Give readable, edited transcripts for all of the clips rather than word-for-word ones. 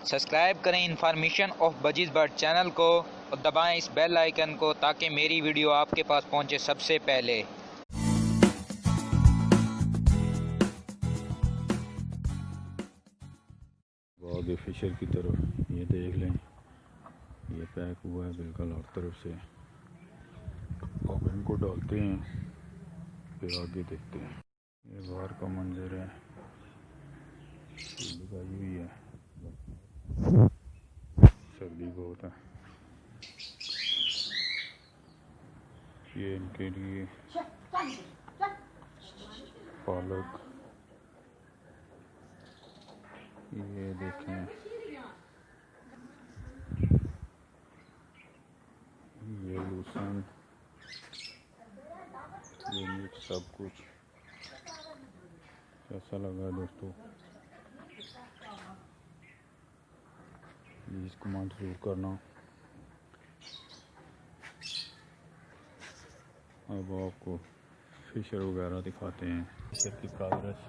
Subscribe करें information of budgies bird channel को और दबाएं इस बेल आइकन को ताकि मेरी वीडियो आपके पास पहुंचे सबसे पहले। आगे फिशर की तरफ ये देख लें, ये पैक हुआ है बिल्कुल हर तरफ से। अब इनको डालते हैं, फिर आगे देखते हैं। ये बाहर का मंजर है, लगाई हुई है, सर्दी बहुत है। ये इनके लिए पालक, ये देखें, ये लूसन, ये मिक्स, सब कुछ। कैसा लगा दोस्तों, प्लीज़ कमेंट जरूर करना। अब आपको फिशर वगैरह दिखाते हैं, फिशर की प्रोग्रेस।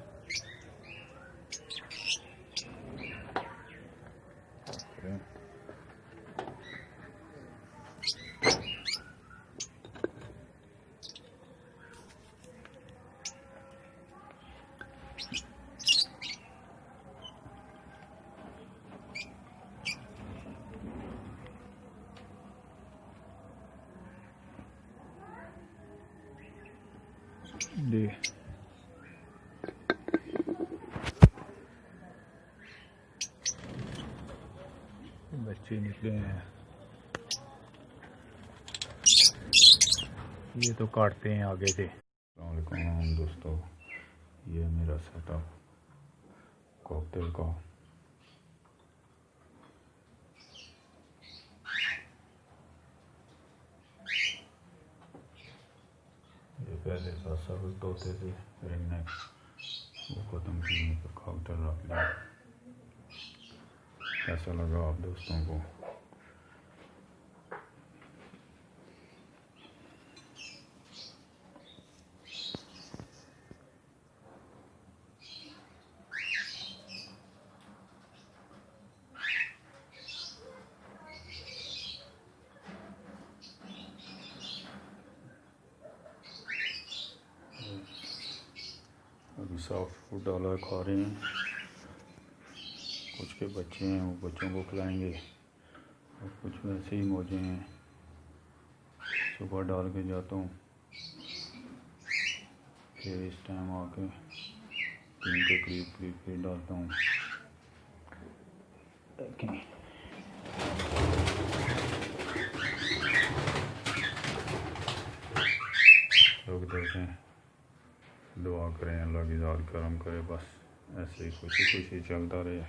दे बच्चे निकले हैं, ये तो काटते हैं आगे से। अस्सलाम वालेकुम दोस्तों, ये मेरा सेटअप कॉकटेल का। ये पहले सबज धोते थे, फिर हमने वो ख़त्म करने पर कॉकटेल रख लिया। कैसा लगा आप दोस्तों को? अभी सॉफ्ट फूड डाला खा रहे हैं, कुछ के बच्चे हैं वो बच्चों को खिलाएंगे और कुछ वैसे ही मौजे हैं। सुबह डाल के जाता हूँ, फिर इस टाइम आके 3 के करीब फिर डालता हूँ। लोग देखें, दुआ करें अल्लाह की ज़ात करम करे, बस ऐसे ही खुशी खुशी चलता रहे,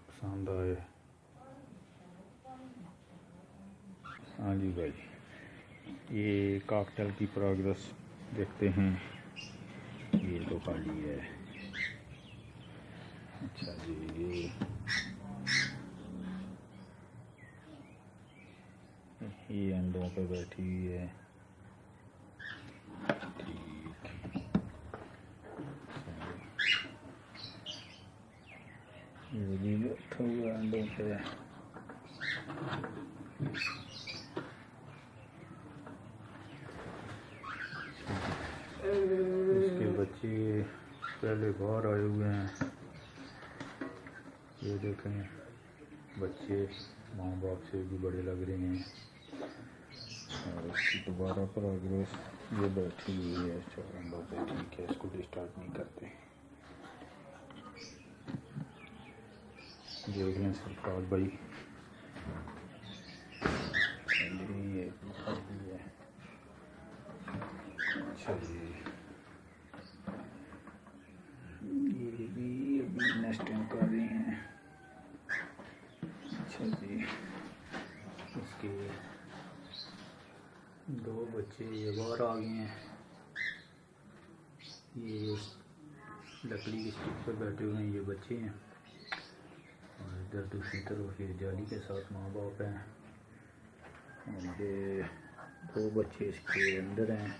पसंद आए। हाँ जी भाई, ये कॉकटेल की प्रोग्रेस देखते हैं। ये तो खाली है। अच्छा जी, ये अंडों पे बैठी हुई है। ये भी बैठा हुआ अंडों पे। इसके बच्चे पहले बाहर आए हुए हैं, ये देखें, बच्चे माँ बाप से भी बड़े लग रहे हैं। और इसकी दोबारा प्रोग्रेस, ये बैठी हुई है 4 अंडों पे। ठीक है, इसको डिस्टर्ब नहीं करते। देख लें सरकार भाई, ये है। अच्छा जी, ये भी अभी नेस्टिंग कर रही हैं। अच्छा जी, इसके 2 बच्चे ये बाहर आ गए हैं। ये लकड़ी की स्टिक पर बैठे हुए हैं, ये बच्चे हैं। और इधर दूसरी तरफ ये जाली के साथ माँ बाप हैं। और ये 2 बच्चे इसके अंदर हैं।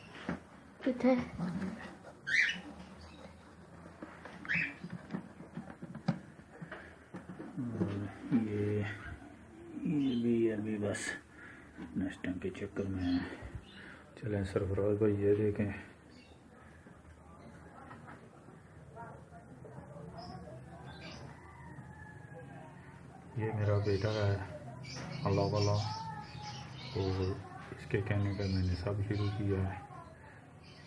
टैंक के चक्कर में हैं। चलें सरफराज भाई ये देखें, ये मेरा बेटा है अल्लाह वाला, और इसके कहने पर मैंने सब शुरू किया है,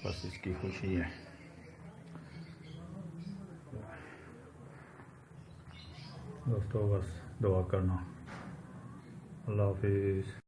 बस इसकी खुशी है। दोस्तों बस दुआ करना। अल्लाह हाफिज़।